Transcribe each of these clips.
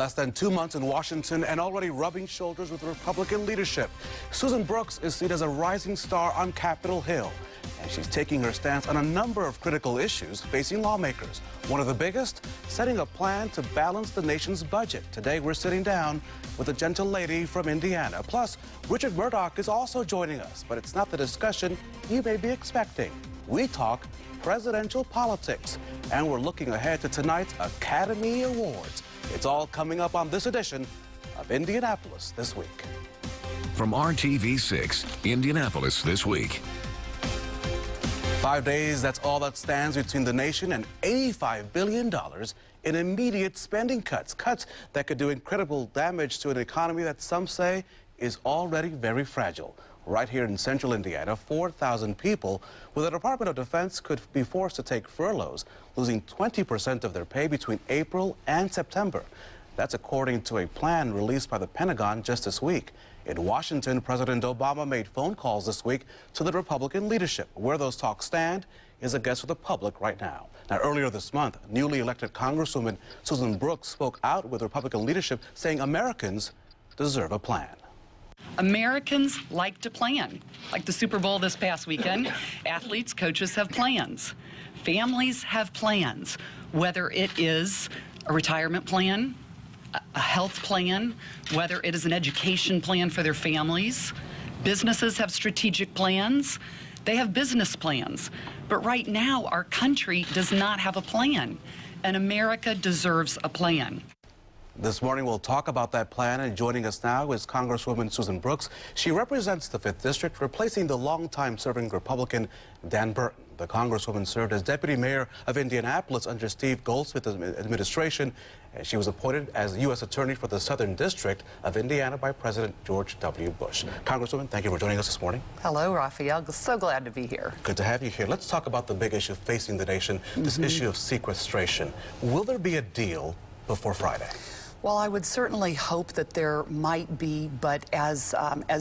Less than 2 months in Washington and already rubbing shoulders with Republican leadership. Susan Brooks is seen as a rising star on Capitol Hill, and she's taking her stance on a number of critical issues facing lawmakers. One of the biggest, setting a plan to balance the nation's budget. Today, we're sitting down with a gentle lady from Indiana. Plus, Richard Murdoch is also joining us, but it's not the discussion you may be expecting. We talk presidential politics, and we're looking ahead to tonight's Academy Awards. It's all coming up on this edition of Indianapolis This Week. From RTV6, Indianapolis This Week. 5 days, that's all that stands between the nation and $85 billion in immediate spending cuts. Cuts that could do incredible damage to an economy that some say is already very fragile. Right here in central Indiana, 4,000 people with the Department of Defense could be forced to take furloughs, losing 20% of their pay between April and September. That's according to a plan released by the Pentagon just this week. In Washington, President Obama made phone calls this week to the Republican leadership. Where those talks stand is a guess for the public right now. Now, earlier this month, newly elected Congresswoman Susan Brooks spoke out with Republican leadership, saying Americans deserve a plan. Americans like to plan. Like the Super Bowl this past weekend, athletes, coaches have plans. Families have plans, whether it is a retirement plan, a health plan, whether it is an education plan for their families. Businesses have strategic plans. They have business plans. But right now, our country does not have a plan, and America deserves a plan. This morning, we'll talk about that plan, and joining us now is Congresswoman Susan Brooks. She represents the 5th District, replacing the longtime serving Republican Dan Burton. The Congresswoman served as Deputy Mayor of Indianapolis under Steve Goldsmith's administration, and she was appointed as U.S. Attorney for the Southern District of Indiana by President George W. Bush. Congresswoman, thank you for joining us this morning. Hello, Raphael. So glad to be here. Good to have you here. Let's talk about the big issue facing the nation, this issue of sequestration. Will there be a deal before Friday? Well, I would certainly hope that there might be, but as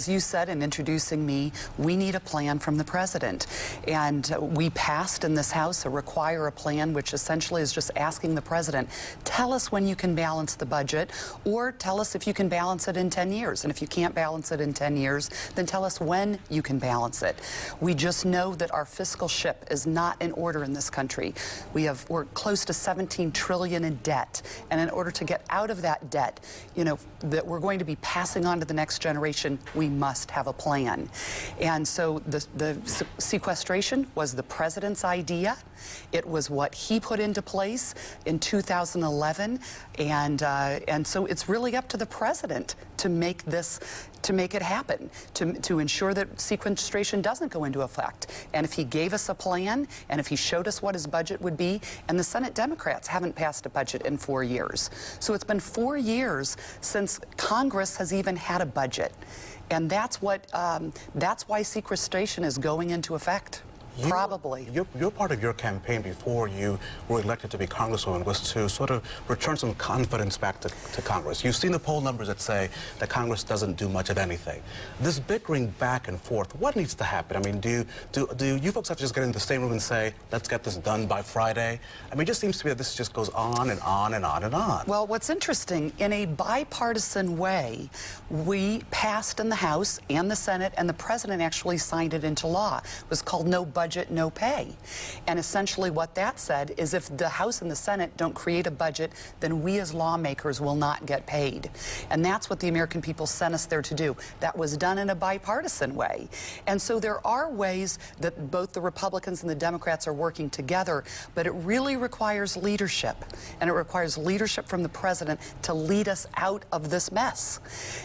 you said in introducing me, we need a plan from the president. And we passed in this House a require a plan, which essentially is just asking the president, tell us when you can balance the budget, or tell us if you can balance it in 10 years. And if you can't balance it in 10 years, then tell us when you can balance it. We just know that our fiscal ship is not in order in this country. We're close to $17 trillion in debt. And in order to get out of that debt, that we're going to be passing on to the next generation, we must have a plan. And so the sequestration was the president's idea. It was what he put into place in 2011, and so it's really up to the president to make it happen, to ensure that sequestration doesn't go into effect. And if he gave us a plan, and if he showed us what his budget would be, and the Senate Democrats haven't passed a budget in 4 years. So it's been 4 years since Congress has even had a budget. And that's why sequestration is going into effect. Probably. Your part of your campaign before you were elected to be Congresswoman was to sort of return some confidence back to Congress. You've seen the poll numbers that say that Congress doesn't do much of anything. This bickering back and forth, what needs to happen? I mean, do you folks have to just get in the same room and say, let's get this done by Friday? I mean, it just seems to me that this just goes on and on and on and on. Well, what's interesting, in a bipartisan way, we passed in the House and the Senate, and the president actually signed it into law. It was called No Budget, No Pay. And essentially what that said is if the House and the Senate don't create a budget, then we as lawmakers will not get paid. And that's what the American people sent us there to do. That was done in a bipartisan way. And so there are ways that both the Republicans and the Democrats are working together, but it really requires leadership. And it requires leadership from the president to lead us out of this mess.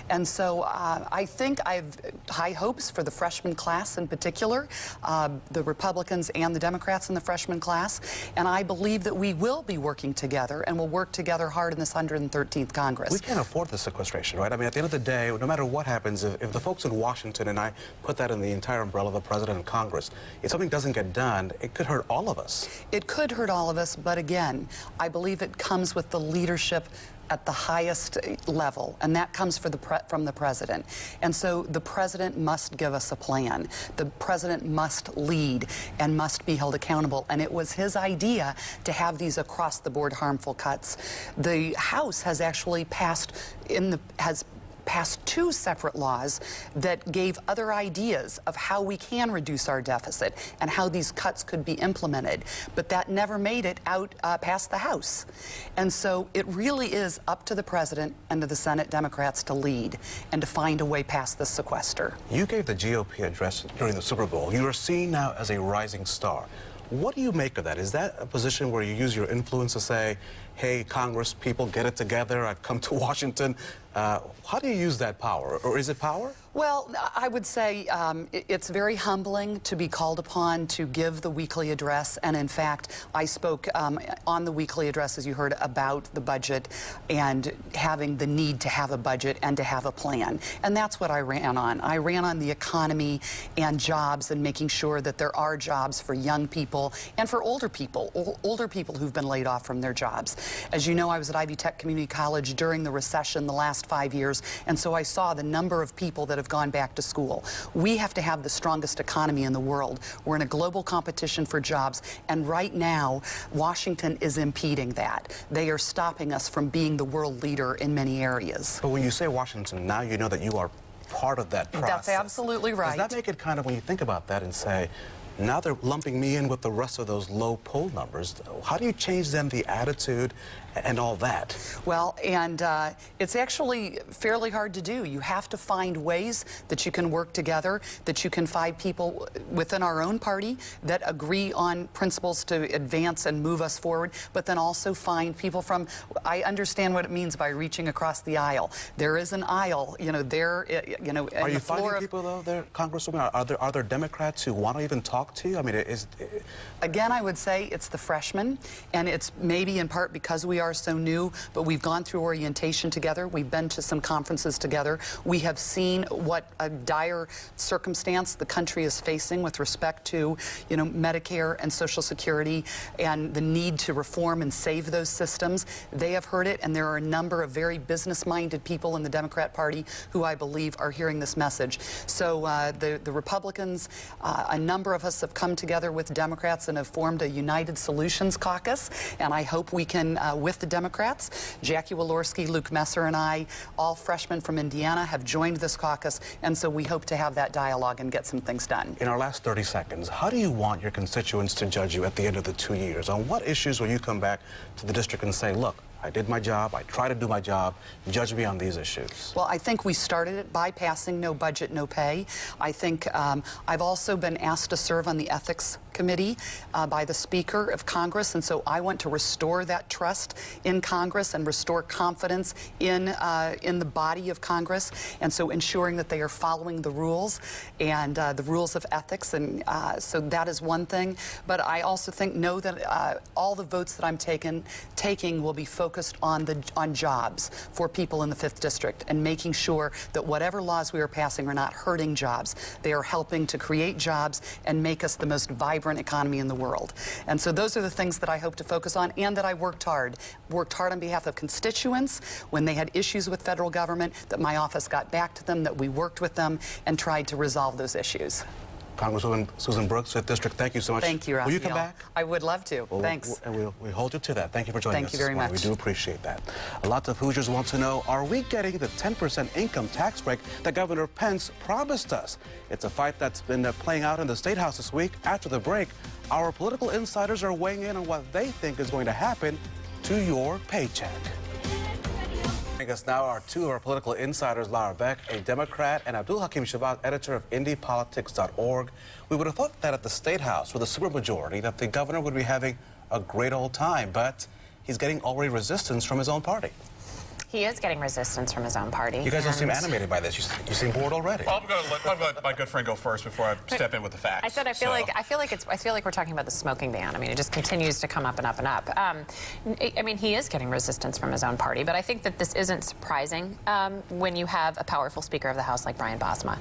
And so I think I have high hopes for the freshman class in particular. The Republicans and the Democrats in the freshman class, and I believe that we will be working together and will work together hard in this 113th Congress. We can't afford the sequestration, right? I mean, at the end of the day, no matter what happens, if the folks in Washington, and I put that in the entire umbrella of the president and Congress, if something doesn't get done, it could hurt all of us. It could hurt all of us, but again, I believe it comes with the leadership at the highest level, and that comes from the president. And so the president must give us a plan. The president must lead and must be held accountable. And it was his idea to have these across-the-board harmful cuts. The House has actually passed two separate laws that gave other ideas of how we can reduce our deficit and how these cuts could be implemented. But that never made it out past the House. And so it really is up to the president and to the Senate Democrats to lead and to find a way past this sequester. You gave the GOP address during the Super Bowl. You are seen now as a rising star. What do you make of that? Is that a position where you use your influence to say, hey, Congress people, get it together, I've come to Washington? How do you use that power? Or is it power? Well, I would say it's very humbling to be called upon to give the weekly address. And in fact, I spoke on the weekly address, as you heard, about the budget and having the need to have a budget and to have a plan. And that's what I ran on. I ran on the economy and jobs and making sure that there are jobs for young people and for older people who've been laid off from their jobs. As you know, I was at Ivy Tech Community College during the recession the last 5 years, and so I saw the number of people that have gone back to school. We have to have the strongest economy in the world. We're in a global competition for jobs, and right now, Washington is impeding that. They are stopping us from being the world leader in many areas. But when you say Washington, now you know that you are part of that process. That's absolutely right. Does that make it kind of, when you think about that and say, now they're lumping me in with the rest of those low poll numbers, how do you change then the attitude and all that? Well, and it's actually fairly hard to do. You have to find ways that you can work together, that you can find people within our own party that agree on principles to advance and move us forward, but then also find people from, I understand what it means by reaching across the aisle. There is an aisle, you know, there, you know, are you finding people, though, there, Congresswoman? Are there Democrats who want to even talk to you? I mean, Again, I would say it's the freshmen, and it's maybe in part because we are so new, but we've gone through orientation together. We've been to some conferences together. We have seen what a dire circumstance the country is facing with respect to, you know, Medicare and Social Security and the need to reform and save those systems. They have heard it, and there are a number of very business-minded people in the Democrat Party who I believe are hearing this message. So the Republicans, a number of us have come together with Democrats and have formed a United Solutions Caucus, and I hope we can, with the Democrats, Jackie Walorski, Luke Messer, and I, all freshmen from Indiana, have joined this caucus, and so we hope to have that dialogue and get some things done. In our last 30 seconds, how do you want your constituents to judge you at the end of the 2 years? On what issues will you come back to the district and say, look, I did my job, I try to do my job, judge me on these issues? Well, I think we started it by passing no budget, no pay. I think I've also been asked to serve on the Ethics Committee by the Speaker of Congress, and so I want to restore that trust in Congress and restore confidence in the body of Congress, and so ensuring that they are following the rules and the rules of ethics, and so that is one thing. But I also know that all the votes that I'm taking will be focused on jobs for people in the 5th District and making sure that whatever laws we are passing are not hurting jobs. They are helping to create jobs and make us the most vibrant economy in the world. And so those are the things that I hope to focus on, and that I worked hard on behalf of constituents when they had issues with federal government, that my office got back to them, that we worked with them and tried to resolve those issues. Congresswoman Susan Brooks, 5th District, thank you so much. Thank you, Raphael. Will you come back? I would love to. Well, thanks. And we'll hold you to that. Thank you for joining us. Thank you very much. We do appreciate that. A lot of Hoosiers want to know, are we getting the 10% income tax break that Governor Pence promised us? It's a fight that's been playing out in the State House this week. After the break, our political insiders are weighing in on what they think is going to happen to your paycheck. Joining us now are two of our political insiders, Lara Beck, a Democrat, and Abdul Hakim Shabbat, editor of IndyPolitics.org. We would have thought that at the State House, with a supermajority, that the governor would be having a great old time, but he's getting already resistance from his own party. He is getting resistance from his own party. You guys don't seem animated by this. You seem bored already. Well, I'm going to let my good friend go first before I step in with the facts. I said I feel like we're talking about the smoking ban. I mean, it just continues to come up and up and up. I mean, he is getting resistance from his own party, but I think that this isn't surprising when you have a powerful Speaker of the House like Brian Bosma.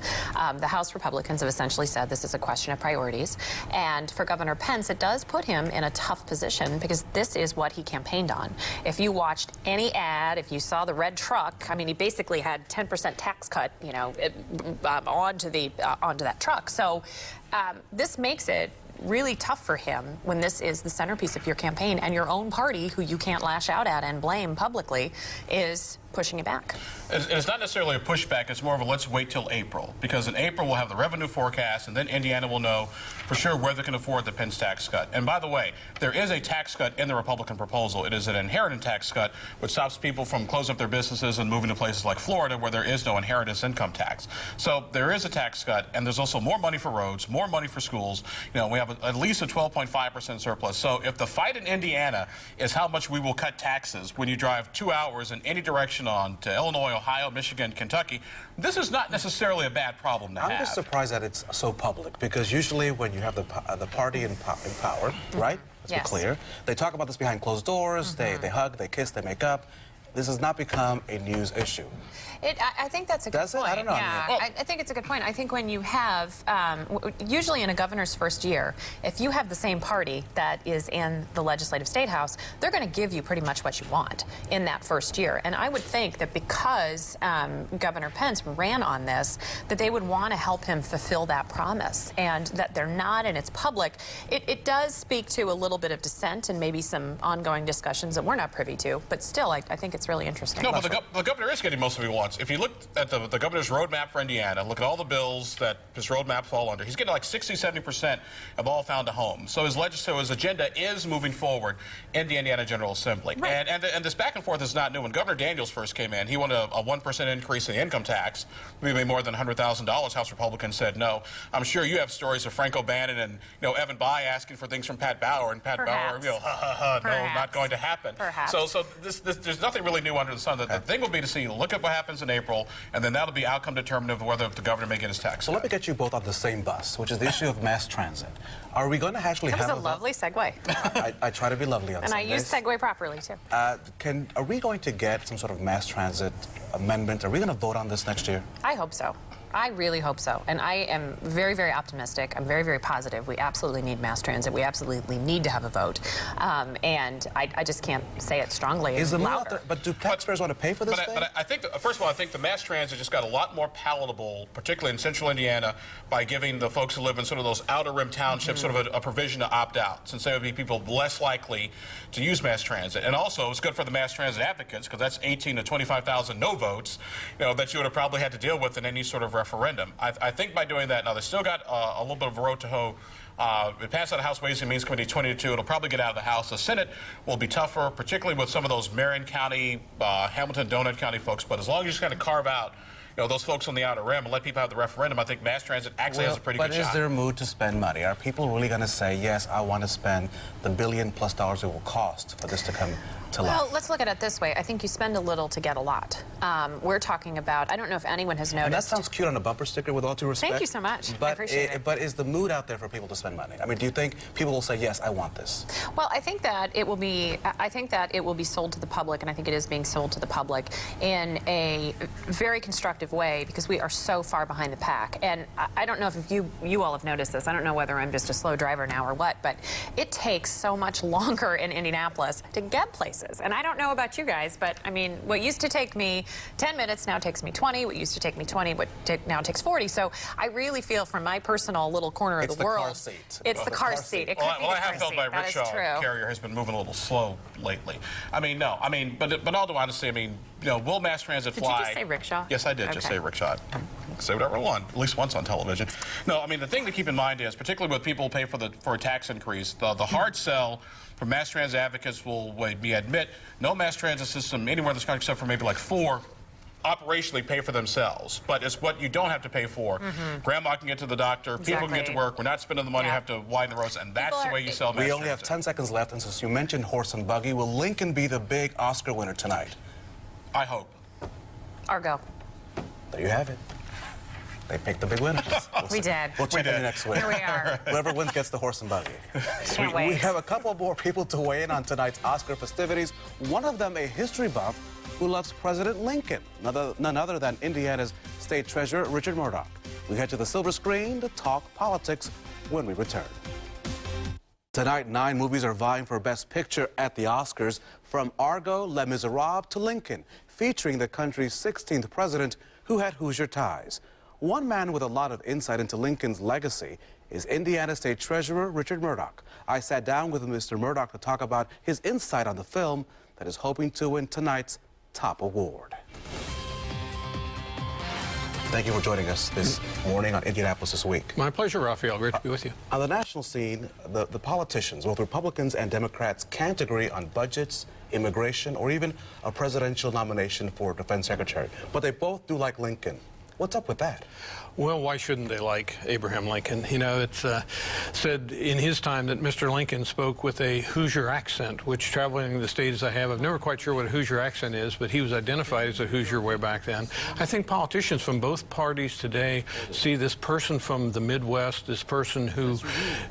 The House Republicans have essentially said this is a question of priorities, and for Governor Pence, it does put him in a tough position because this is what he campaigned on. If you watched any ad, if you saw the red truck, I mean, he basically had 10% tax cut, you know, onto that truck. So this makes it really tough for him when this is the centerpiece of your campaign and your own party, who you can't lash out at and blame publicly, is pushing it back. It's not necessarily a pushback. It's more of a let's wait till April, because in April we'll have the revenue forecast, and then Indiana will know for sure whether they can afford the Pence tax cut. And by the way, there is a tax cut in the Republican proposal. It is an inheritance tax cut, which stops people from closing up their businesses and moving to places like Florida where there is no inheritance income tax. So there is a tax cut, and there's also more money for roads, more money for schools. You know, we have at least a 12.5% surplus. So if the fight in Indiana is how much we will cut taxes when you drive 2 hours in any direction on to Illinois, Ohio, Michigan, Kentucky, this is not necessarily a bad problem to have. I'm just surprised that it's so public, because usually when you have the party in power, right? Let's be clear. They talk about this behind closed doors. They hug, they kiss, they make up. This has not become a news issue. I think that's a good point. Does it? I don't know. Yeah, I think it's a good point. I think when you have, usually in a governor's first year, if you have the same party that is in the legislative state house, they're going to give you pretty much what you want in that first year. And I would think that because Governor Pence ran on this, that they would want to help him fulfill that promise, and that they're not, and it's public. It does speak to a little bit of dissent and maybe some ongoing discussions that we're not privy to, but still, I think it's really interesting. No, but the governor is getting most of what he wants. If you look at the governor's roadmap for Indiana, look at all the bills that his roadmap fall under, he's getting like 60-70% of all found a home. So his agenda is moving forward in the Indiana General Assembly. Right. And this back and forth is not new. When Governor Daniels first came in, he wanted a 1% increase in the income tax, maybe more than $100,000. House Republicans said no. I'm sure you have stories of Frank O'Bannon and Evan Bayh asking for things from Pat Bauer, and Pat Bauer, no, not going to happen. Perhaps. So there's nothing really new under the sun. The thing will be to see, look at what happens in April, and then that'll be outcome determinative of whether the governor may get his tax. So let me get you both on the same bus, which is the issue of mass transit. Are we going to actually have a lovely segue. I try to be lovely on and Sundays. I use segue properly, too. Are we going to get some sort of mass transit amendment? Are we going to vote on this next year? I hope so. I really hope so. And I am very, very optimistic. I'm very, very positive. We absolutely need mass transit. We absolutely need to have a vote. And I just can't say it strongly and louder. But do taxpayers want to pay for this thing? But I think, first of all, I think the mass transit just got a lot more palatable, particularly in central Indiana, by giving the folks who live in sort of those outer rim townships sort of a provision to opt out, since there would be people less likely to use mass transit. And also, it's good for the mass transit advocates, because that's 18 to 25,000 no votes, that you would have probably had to deal with in any sort of referendum. I think by doing that, now they still got a little bit of a road to hoe. It passed out of House Ways and Means Committee 20-2. It'll probably get out of the House. The Senate will be tougher, particularly with some of those Marion County, Hamilton, Donut County folks. But as long as you just kind of carve out those folks on the outer rim and let people have the referendum, I think mass transit actually has a pretty good shot. But is there a mood to spend money? Are people really going to say, yes, I want to spend the $1 billion+ it will cost for this to come to life? Well, let's look at it this way. I think you spend a little to get a lot. We're talking about, I don't know if anyone has noticed. And that sounds cute on a bumper sticker, with all due respect. Thank you so much. But I appreciate it. But is the mood out there for people to spend money? I mean, do you think people will say, yes, I want this? Well, I think that it will be sold to the public, and I think it is being sold to the public in a very constructive way, because we are so far behind the pack. And I don't know if you all have noticed this. I don't know whether I'm just a slow driver now or what, but it takes so much longer in Indianapolis to get places. And I don't know about you guys, but I mean, what used to take me 10 minutes now takes me 20. What used to take me 20, now takes 40. So I really feel, from my personal little corner of the world, car seat. It's the car seat. It could be the I have car felt seat. my That is rickshaw true. carrier has been moving a little slow lately. I mean, no. I mean, but all due honesty, I mean, will mass transit fly? Did you just say rickshaw? Yes, I did just say rickshaw. Say whatever I want, at least once on television. No, I mean, the thing to keep in mind is, particularly with people who pay for a tax increase, the hard sell for mass transit advocates will admit no mass transit system anywhere in this country, except for maybe like 4, operationally pay for themselves. But it's what you don't have to pay for. Grandma can get to the doctor, people can get to work, we're not spending the money, have to widen the roads, and that's the way you sell mass transit. We only have 10 seconds left, and since you mentioned horse and buggy, will Lincoln be the big Oscar winner tonight? I hope. Argo. There you have it. They picked the big winners. We did. We'll check in the next week. Here we are. Whoever wins gets the horse and buggy. Can't wait. We have a couple more people to weigh in on tonight's Oscar festivities. One of them, a history buff who loves President Lincoln, none other than Indiana's State Treasurer, Richard Murdoch. We head to the silver screen to talk politics when we return. Tonight, 9 movies are vying for Best Picture at the Oscars, from Argo, Les Miserables to Lincoln, featuring the country's 16th president who had Hoosier ties. One man with a lot of insight into Lincoln's legacy is Indiana State Treasurer Richard Murdoch. I sat down with Mr. Murdoch to talk about his insight on the film that is hoping to win tonight's top award. Thank you for joining us this morning on Indianapolis This Week. My pleasure, Raphael. Great to be with you. On the national scene, the politicians, both Republicans and Democrats, can't agree on budgets, immigration, or even a presidential nomination for defense secretary. But they both do like Lincoln. What's up with that? Well, why shouldn't they like Abraham Lincoln? You know, it's said in his time that Mr. Lincoln spoke with a Hoosier accent, which, traveling the state as I have, I'm never quite sure what a Hoosier accent is, but he was identified as a Hoosier way back then. I think politicians from both parties today see this person from the Midwest, this person who,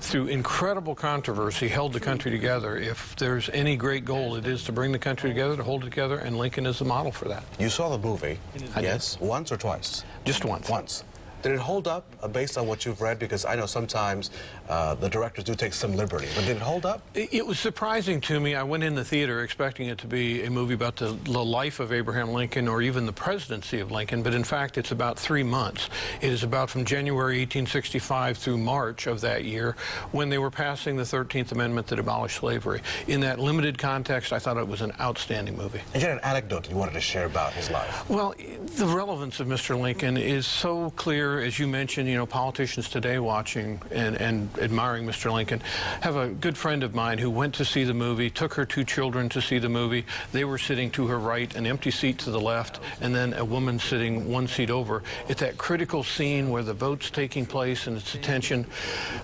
through incredible controversy, held the country together. If there's any great goal, it is to bring the country together, to hold it together, and Lincoln is the model for that. You saw the movie, yes? Did. Once or twice? Just once. Once. Did it hold up based on what you've read? Because I know sometimes the directors do take some liberty, but did it hold up? It was surprising to me. I went in the theater expecting it to be a movie about the life of Abraham Lincoln or even the presidency of Lincoln, but in fact it's about 3 months. It is about from January 1865 through March of that year when they were passing the 13th Amendment that abolished slavery. In that limited context, I thought it was an outstanding movie. And you had an anecdote you wanted to share about his life. Well, the relevance of Mr. Lincoln is so clear. As you mentioned, you know, politicians today watching and admiring Mr. Lincoln. Have a good friend of mine who went to see the movie, took her 2 children to see the movie. They were sitting to her right, an empty seat to the left, and then a woman sitting 1 seat over. At that critical scene where the vote's taking place and it's attention,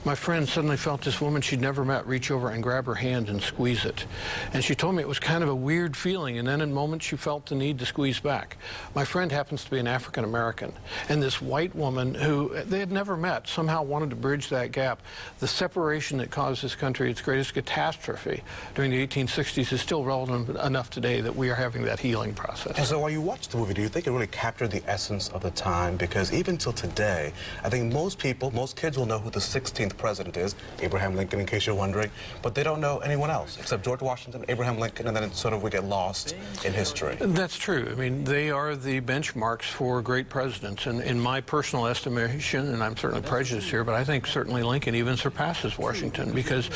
my friend suddenly felt this woman she'd never met reach over and grab her hand and squeeze it. And she told me it was kind of a weird feeling, and then in a moment she felt the need to squeeze back. My friend happens to be an African American, and this white woman who they had never met somehow wanted to bridge that gap. The separation that caused this country its greatest catastrophe during the 1860s is still relevant enough today that we are having that healing process. And so while you watched the movie, do you think it really captured the essence of the time? Because even till today, I think most people, most kids will know who the 16th president is, Abraham Lincoln, in case you're wondering, but they don't know anyone else except George Washington, Abraham Lincoln, and then it's sort of we get lost in history. That's true. I mean, they are the benchmarks for great presidents, and in my personal estimation, and I'm certainly prejudiced here, but I think certainly Lincoln even surpasses Washington, because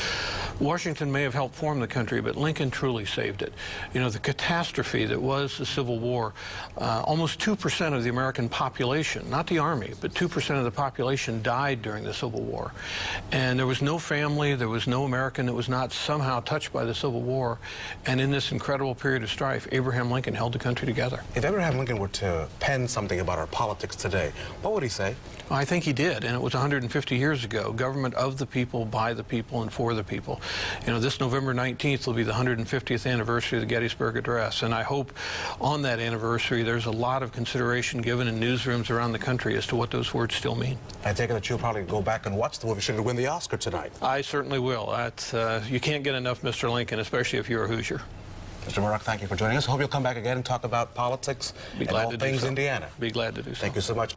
Washington may have helped form the country, but Lincoln truly saved it. You know, the catastrophe that was the Civil War, almost 2% of the American population, not the Army, but 2% of the population died during the Civil War. And there was no family, there was no American that was not somehow touched by the Civil War. And in this incredible period of strife, Abraham Lincoln held the country together. If Abraham Lincoln were to pen something about our politics today, what would he say? I think he did, and it was 150 years ago. Government of the people, by the people, and for the people. You know, this November 19th will be the 150th anniversary of the Gettysburg Address, and I hope on that anniversary there's a lot of consideration given in newsrooms around the country as to what those words still mean. I take it that you'll probably go back and watch the movie should it win the Oscar tonight. I certainly will. You can't get enough Mr. Lincoln, especially if you're a Hoosier. Mr. Murdoch, thank you for joining us. Hope you'll come back again and talk about politics and all things Indiana. Be glad to do so. Thank you so much.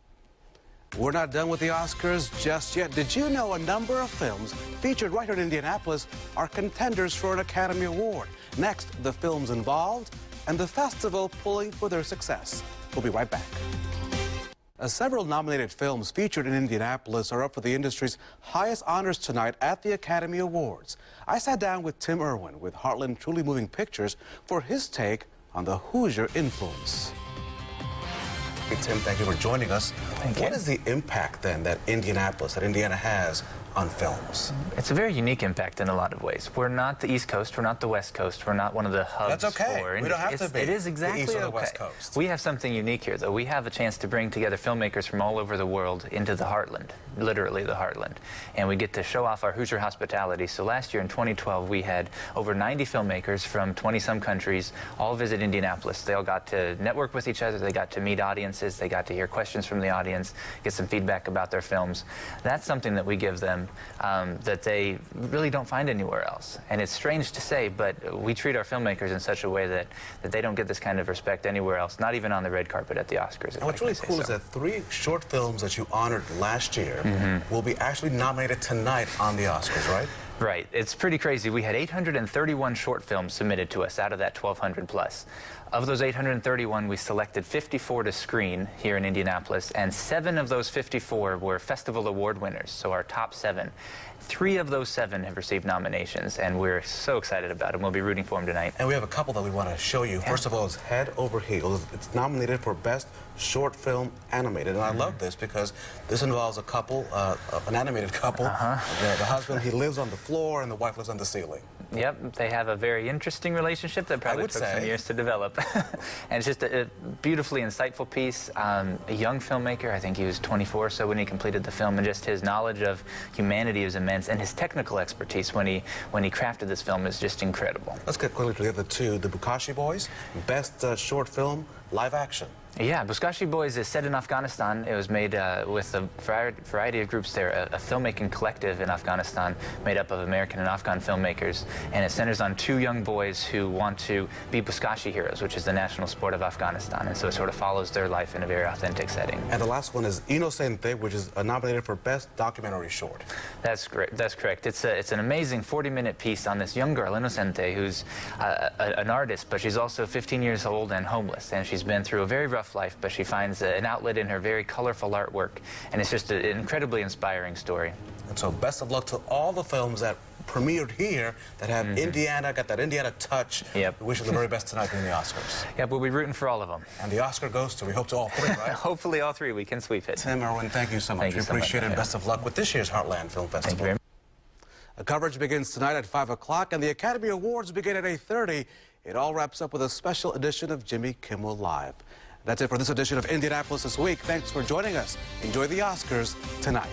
We're not done with the Oscars just yet. Did you know a number of films featured right here in Indianapolis are contenders for an Academy Award? Next, the films involved and the festival pulling for their success. We'll be right back. Several nominated films featured in Indianapolis are up for the industry's highest honors tonight at the Academy Awards. I sat down with Tim Irwin with Heartland Truly Moving Pictures for his take on the Hoosier influence. Hey, Tim, thank you for joining us. What is the impact then that Indiana has on films? It's a very unique impact in a lot of ways. We're not the East Coast, we're not the West Coast, we're not one of the hubs. That's okay. For We don't have to be It is exactly the East or the okay. West Coast. We have something unique here, though. We have a chance to bring together filmmakers from all over the world into the heartland, literally the heartland. And we get to show off our Hoosier hospitality. So last year in 2012, we had over 90 filmmakers from 20-some countries all visit Indianapolis. They all got to network with each other, they got to meet audiences, they got to hear questions from the audience, get some feedback about their films. That's something that we give them that they really don't find anywhere else. And it's strange to say, but we treat our filmmakers in such a way that they don't get this kind of respect anywhere else, not even on the red carpet at the Oscars. And what's really cool is that 3 short films that you honored last year will be actually nominated tonight on the Oscars, right? Right. It's pretty crazy. We had 831 short films submitted to us out of that 1,200 plus. Of those 831, we selected 54 to screen here in Indianapolis, and 7 of those 54 were Festival Award winners, so our top 7. 3 of those 7 have received nominations, and we're so excited about them. We'll be rooting for them tonight. And we have a couple that we want to show you. First of all, it's Head Over Heels. It's nominated for Best Short Film Animated. And I love this because this involves a couple, an animated couple. The husband, he lives on the floor, and the wife lives on the ceiling. Yep, they have a very interesting relationship that probably took some years to develop. And it's just a beautifully insightful piece. A young filmmaker, I think he was 24 or so when he completed the film, and just his knowledge of humanity is immense, and his technical expertise when he crafted this film is just incredible. Let's get quickly to the other 2. The Bukashi Boys, Best Short Film Live Action. Yeah, Buskashi Boys is set in Afghanistan. It was made with a variety of groups there, a filmmaking collective in Afghanistan made up of American and Afghan filmmakers. And it centers on 2 young boys who want to be Buskashi heroes, which is the national sport of Afghanistan. And so it sort of follows their life in a very authentic setting. And the last one is Inocente, which is nominated for Best Documentary Short. That's great. That's correct. It's an amazing 40-minute piece on this young girl, Inocente, who's an artist, but she's also 15 years old and homeless. And she's been through a very rough life, but she finds an outlet in her very colorful artwork, and it's just an incredibly inspiring story. And so best of luck to all the films that premiered here that have Indiana, got that Indiana touch. Yep. We wish you the very best tonight in the Oscars. Yep, we'll be rooting for all of them. And the Oscar goes to, we hope, to all 3, right? Hopefully all 3, we can sweep it. Tim, Irwin, thank you so much. Thank you We so much. appreciate it, and best of luck with this year's Heartland Film Festival. Thank you very much. Coverage begins tonight at 5 o'clock, and the Academy Awards begin at 8:30. It all wraps up with a special edition of Jimmy Kimmel Live. That's it for this edition of Indianapolis This Week. Thanks for joining us. Enjoy the Oscars tonight.